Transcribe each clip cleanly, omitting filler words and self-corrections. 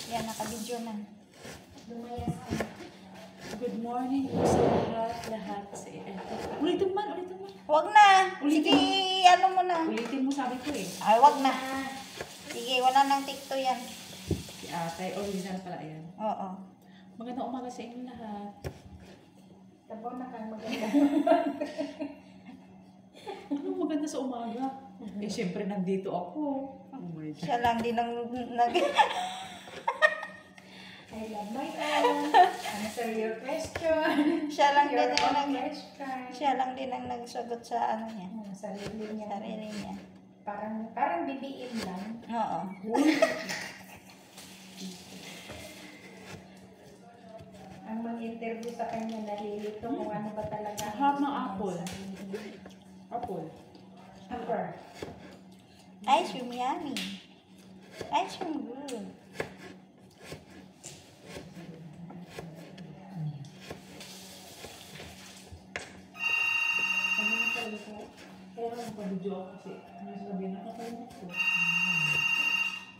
Yan, nakabidyo na. Lumayas ka. Good morning po sa lahat. Ulitin man. Huwag na. Ulitin Sige, ano mo na. Ulitin mo sabi ko eh. Ay, huwag na. Sige, wala nang TikTok yan. Si Atay, original pala yan. Oo. Magandang umaga sa inyo lahat. Tabaw na kang maganda. Anong maganda sa umaga? Eh, syempre nandito ako. Oh my God. Siya lang din ang I love my own. Answer your question. siya lang Your din ang own question. siya lang din ang nagsagot sa ano niya. Sarili niya. Sarili niya. Parang bibiin lang. Oo. Ang mag-interview sa kanya nalilito kung ano ba talaga. Harap ng apple. Apple. Apple. Ice cream yummy. Ice cream good. Ano na talaga ko? Kaya lang pag-video ako kasi ano sabihin nakakalimot ko.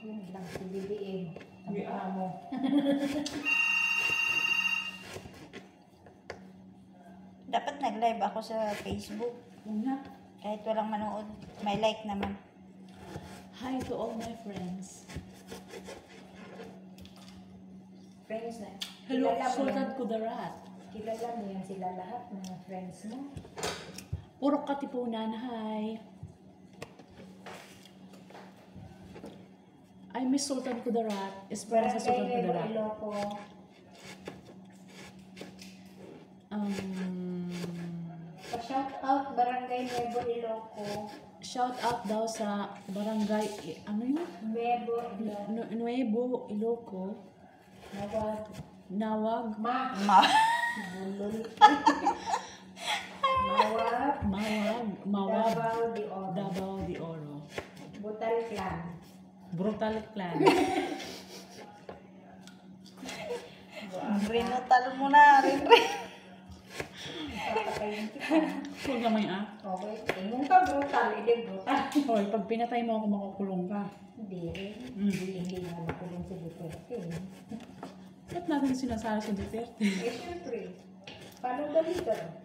Yun lang, si bibiin. Hindi mo. Dapat nag-live ako sa Facebook. Una. Kahit walang manood. May like naman. Hi to all my friends. Friends na. Hello, Kilala mo Sultan yan. Kudarat. Kilala mo yan sila lahat, mga friends mo. Puro katipunan, hi. I miss Sultan Kudarat. Esperanza Barangay Sultan Nuevo Kudarat. Iloco. Pa-shout out Barangay Nuevo Iloco. Shout out daw sa barangay, ano yun? Nuevo Iloco. Nuevo Iloco. Nawag. Nawag. Ma. Ma. Bulol. Mawag. Mawag. Davao de Oro. Davao de Oro. Butal Clan. Brutal Clan. Rinutal mo na. Papatayin kita. Huwag naman Okay. Tingin ka brutal. Hindi brutal. Hoy, pag pinatay mo ako, makukulong ka. Hindi rin. Mm. Hindi nga nakulong si Duterte. Ba't natin sinasara sa Duterte? Eh, syempre. Paano balikan?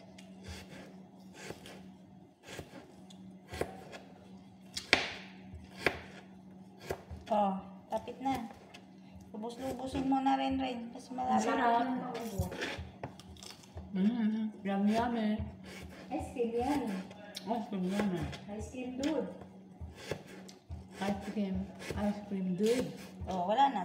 Oh, tapit na. Lubos-lubusin mo na rin. Kasi malapit. Sarap. Masarap. Yummy yummy. Ice cream yan. Oh, yummy. Ice cream dude. Ice cream. Ice cream, dude. Oh, wala na.